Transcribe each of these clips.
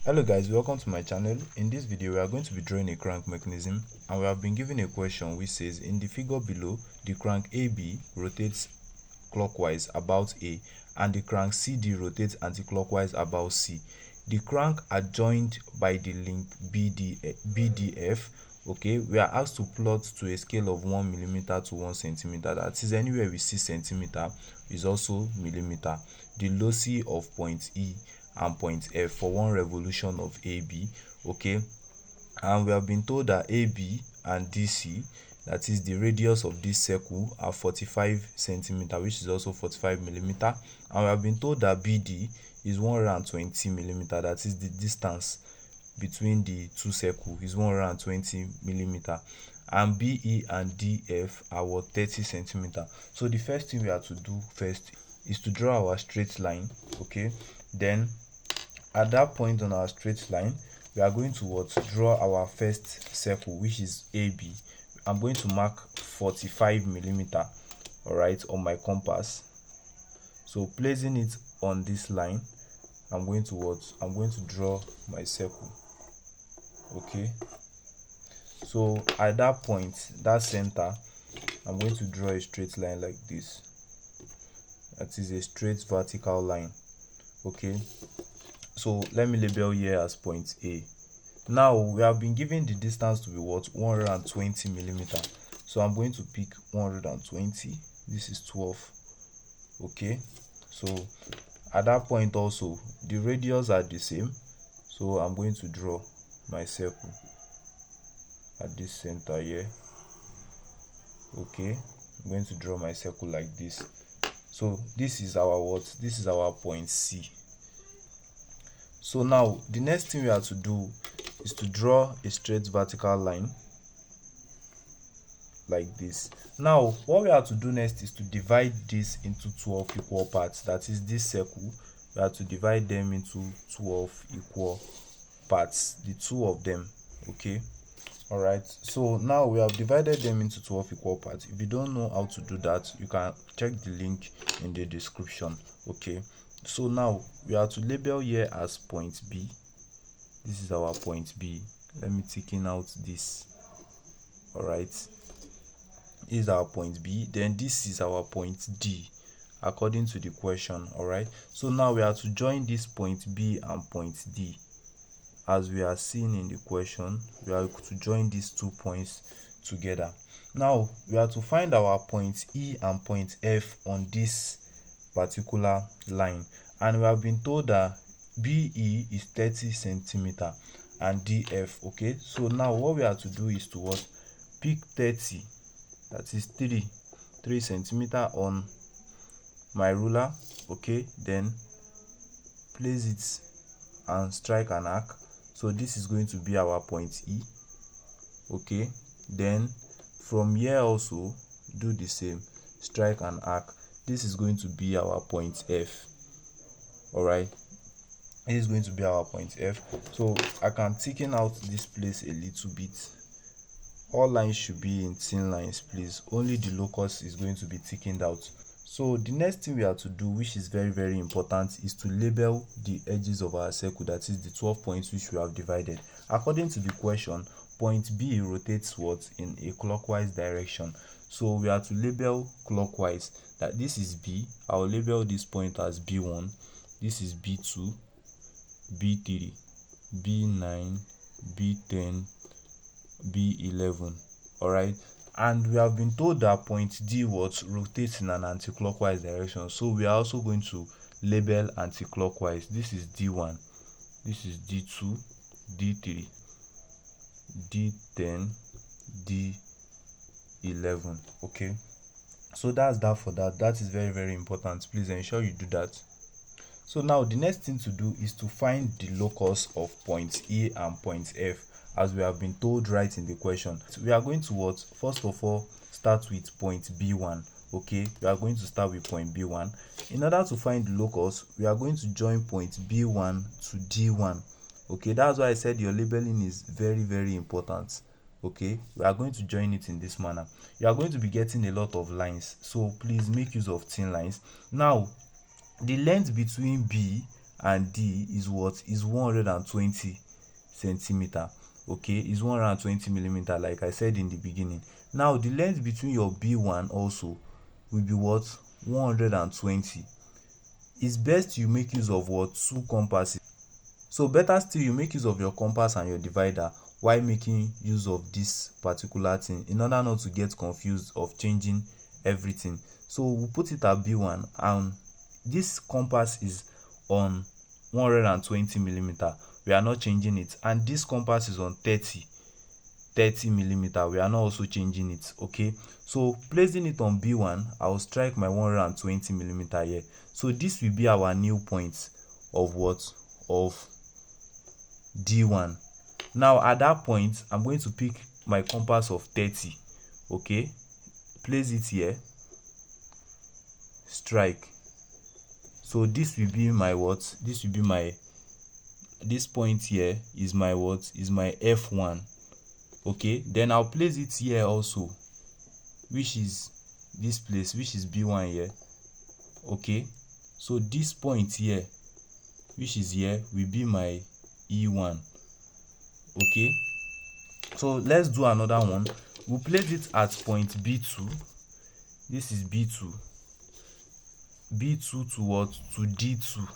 Hello guys, welcome to my channel. In this video we are going to be drawing a crank mechanism, and we have been given a question which says in the figure below the crank AB rotates clockwise about A and the crank CD rotates anti-clockwise about C. The crank are joined by the link BDF. Okay, we are asked to plot to a scale of 1 millimeter to 1 centimeter. That is, anywhere we see centimeter is also millimeter. The loci of point E and point F for one revolution of AB. Okay, and we have been told that AB and DC, that is the radius of this circle, are 45 centimeter, which is also 45 millimeter, and we have been told that BD is 120 millimeter, that is the distance between the two circles is 120 millimeter, and BE and DF are what, 30 centimeter. So the first thing we have to do first is to draw our straight line. Okay, then at that point on our straight line we are going to draw our first circle, which is AB. I'm going to mark 45 millimeter, all right, on my compass. So placing it on this line, I'm going to draw my circle. Okay, so at that point, that center, I'm going to draw a straight line like this. That is a straight vertical line. Okay, so let me label here as point A. Now we have been given the distance to be 120 millimeter, so I'm going to pick 120. This is 12. Okay, so at that point also the radius are the same, so I'm going to draw my circle at this center here. Okay, I'm going to draw my circle like this. So this is our this is our point C. So now the next thing we have to do is to draw a straight vertical line like this. Now what we have to do next is to divide this into 12 equal parts. That is, this circle, we have to divide them into 12 equal parts, the two of them. Okay, all right, so now we have divided them into 12 equal parts. If you don't know how to do that, you can check the link in the description. Okay, so now we have to label here as point B. This is our point B. Let me thicken out this. All right, this is our point B. Then this is our point D according to the question. All right, so now we have to join this point B and point D as we are seeing in the question. We are to join these 2 points together. Now we have to find our point E and point F on this particular line, and we have been told that BE is 30 centimeter and DF. Okay, so now what we have to do is to pick 30, that is 3 centimeter, on my ruler. Okay, then place it and strike an arc. So this is going to be our point E. Okay, then from here also do the same, strike an arc. This is going to be our point F. All right, it is going to be our point F. So I can thicken out this place a little bit. All lines should be in thin lines, please. Only the locus is going to be thickened out. So the next thing we have to do, which is very important, is to label the edges of our circle, that is the 12 points which we have divided. According to the question, point B rotates in a clockwise direction. So we have to label clockwise. That this is B. I will label this point as B1. This is B2, B3, B9, B10, B11. all right, and we have been told that point D rotates in an anti-clockwise direction, so we are also going to label anti-clockwise. This is D1, this is D2, D3, D10, D11. okay, so that's that for that. That is very important. Please ensure you do that. So now the next thing to do is to find the locus of point E and point F, as we have been told right in the question. So we are going to first of all start with point B1. Okay, we are going to start with point B1. In order to find the locus, we are going to join point B1 to D1. Okay, that's why I said your labeling is very important. Okay, we are going to join it in this manner. You are going to be getting a lot of lines, so please make use of thin lines. Now the length between B and D is what? Is 120 centimeter. Okay, is 120 millimeter, like I said in the beginning. Now the length between your B1 also will be what? 120. It's best you make use of what? Two compasses. So better still, you make use of your compass and your divider while making use of this particular thing, in order not to get confused of changing everything. So we'll put it at B1, and this compass is on 120 millimeter. We are not changing it. And this compass is on 30 millimeter. We are not also changing it. Okay, so placing it on B1, I will strike my 120 millimeter here. So this will be our new point of what? Of D1. Now at that point, I'm going to pick my compass of 30. Okay, place it here, strike. So this will be my what? This will be my, this point here is my what? Is my F1. Okay, then I'll place it here also, which is this place, which is B1 here. Okay, so this point here, which is here, will be my E1. Okay, so let's do another one. We'll place it at point B2. This is B2. B2 to what? To D2.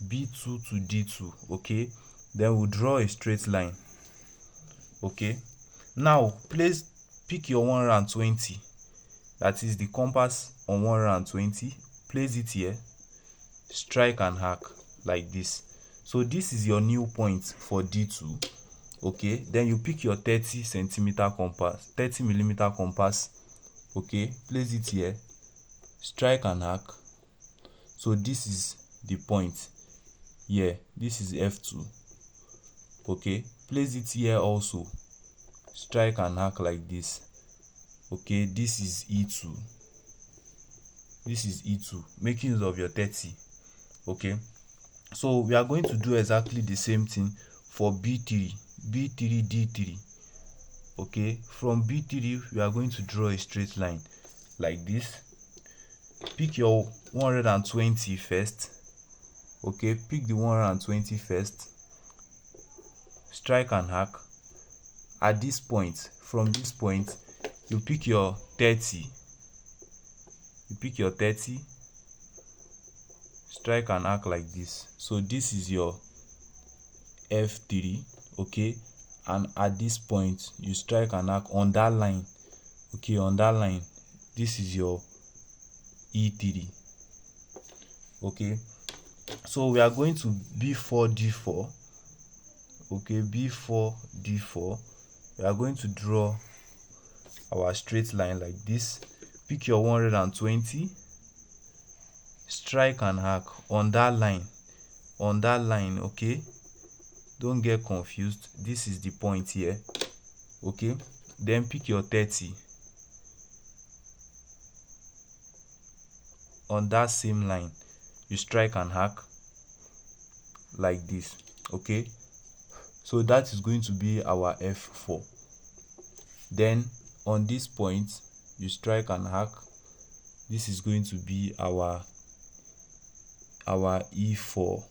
B2 to D2. Okay, then we'll draw a straight line. Okay, now pick your 120, that is the compass on 120, place it here, strike and hack like this. So this is your new point for D2. Okay, then you pick your 30 centimeter compass, 30 millimeter compass. Okay, place it here, strike and hack. So this is the point here. This is F2. Okay, place it here also, strike and hack like this. Okay, this is E2. This is E2, making use of your 30. Okay, so we are going to do exactly the same thing for B3, B3, D3. Okay, from B3 we are going to draw a straight line like this. Pick your 120 first. Okay, pick the 120 first, strike and hack. At this point, from this point, you pick your 30. You pick your 30, strike and hack like this. So this is your F3. Okay, and at this point you strike and hack on that line. Okay, on that line, this is your E3. Okay, so we are going to B4 D4. Okay, B4 D4. We are going to draw our straight line like this. Pick your 120, strike and hack on that line. On that line. Okay, don't get confused, this is the point here. Okay, then pick your 30 on that same line. You strike and hack like this. Okay, so that is going to be our F4. Then on this point you strike and hack. This is going to be our E4.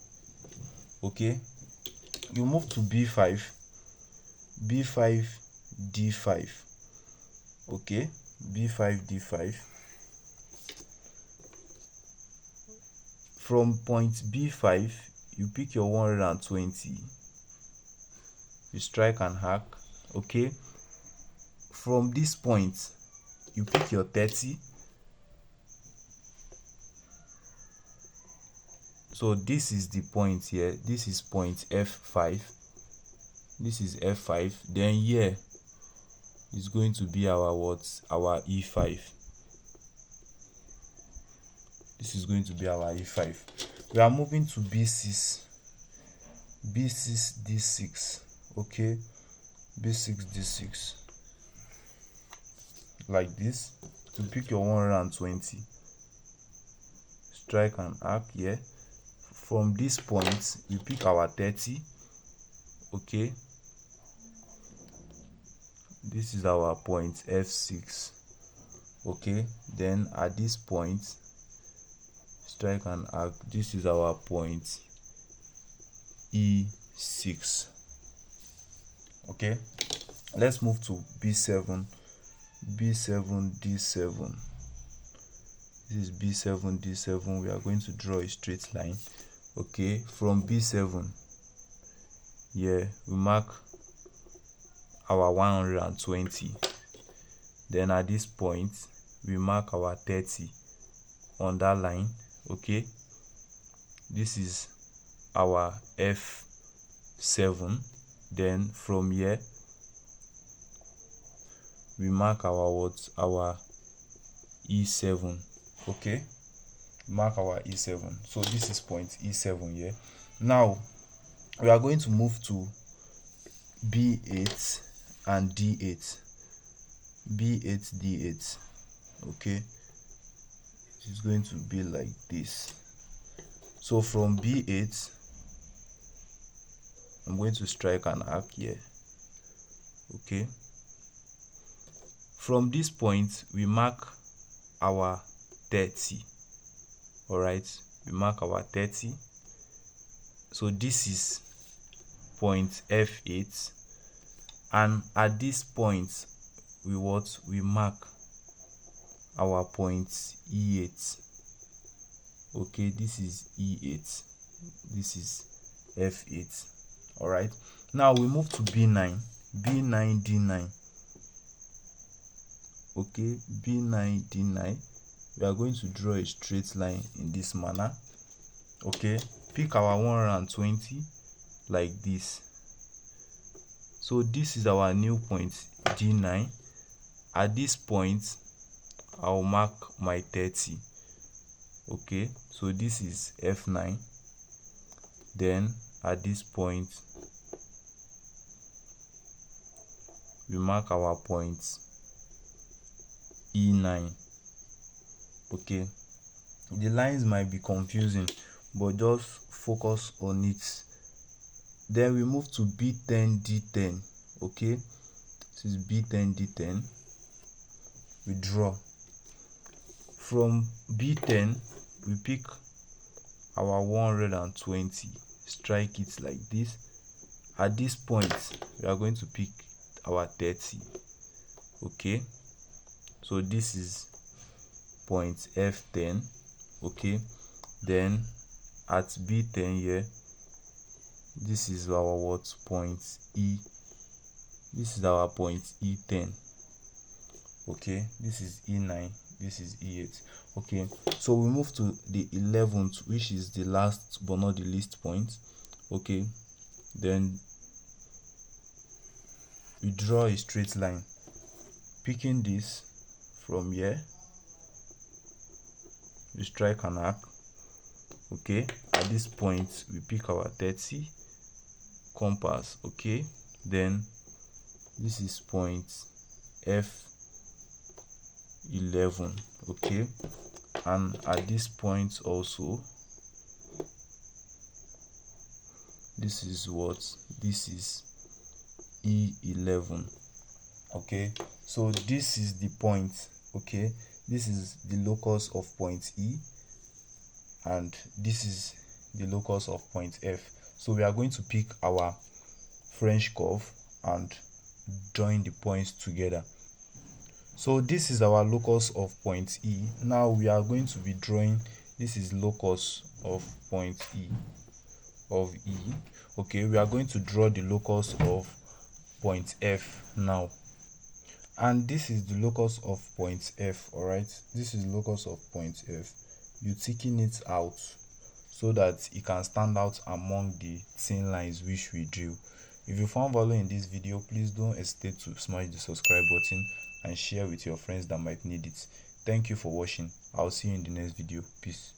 Okay, you move to B5, B5 D5. Okay, B5 D5. From point B5 you pick your 120, you strike and hack. Okay, from this point you pick your 30. So this is the point here. This is point F5. This is F5. Then here is going to be our what? Our E5. This is going to be our E5. We are moving to B6. B6 D6. Okay, B6 D6. Like this. To pick your 120, strike and hack here. From this point you pick our 30. Okay, this is our point F6. Okay, then at this point strike an arc. This is our point E6. Okay, let's move to B7, D7. This is B7, D7. We are going to draw a straight line. Okay, from B7, we mark our 120. Then at this point, we mark our 30 on that line. Okay, this is our F7. Then from here, we mark our our E7. Okay, mark our E7. So this is point E7 here. Now we are going to move to B8 and D8. B8, D8. Okay, it's going to be like this. So from B8, I'm going to strike an arc here. Okay, from this point we mark our 30. All right, we mark our 30. So this is point F8, and at this point we mark our point E8. Okay, this is E8, this is F8. All right, now we move to B9, D9. Okay, B9, D9. We are going to draw a straight line in this manner. Okay, pick our 120 like this. So this is our new point D9. At this point, I'll mark my 30. Okay, so this is F9. Then at this point, we mark our point E9. Okay, the lines might be confusing, but just focus on it. Then we move to B10, D10. Okay, this is B10, D10. We draw. From B10, we pick our 120, strike it like this. At this point, we are going to pick our 30. Okay, so this is point F10. Okay, then at B10 here, this is our point E. This is our point E10. Okay, this is E9, this is E8. Okay, so we move to the 11th, which is the last but not the least point. Okay, then we draw a straight line, picking this from here. We strike an arc. Okay, at this point we pick our 30 compass. Okay, then this is point F11. Okay, and at this point also, this is E11. Okay, so this is the point. Okay, this is the locus of point E, and this is the locus of point F. So we are going to pick our French curve and join the points together. So this is our locus of point E. Now we are going to be drawing, this is locus of point E. Okay, we are going to draw the locus of point F now, and this is the locus of point F. All right, this is locus of point F. You thicken it out so that it can stand out among the thin lines which we drew. If you found value in this video, please don't hesitate to smash the subscribe button and share with your friends that might need it. Thank you for watching. I'll see you in the next video. Peace.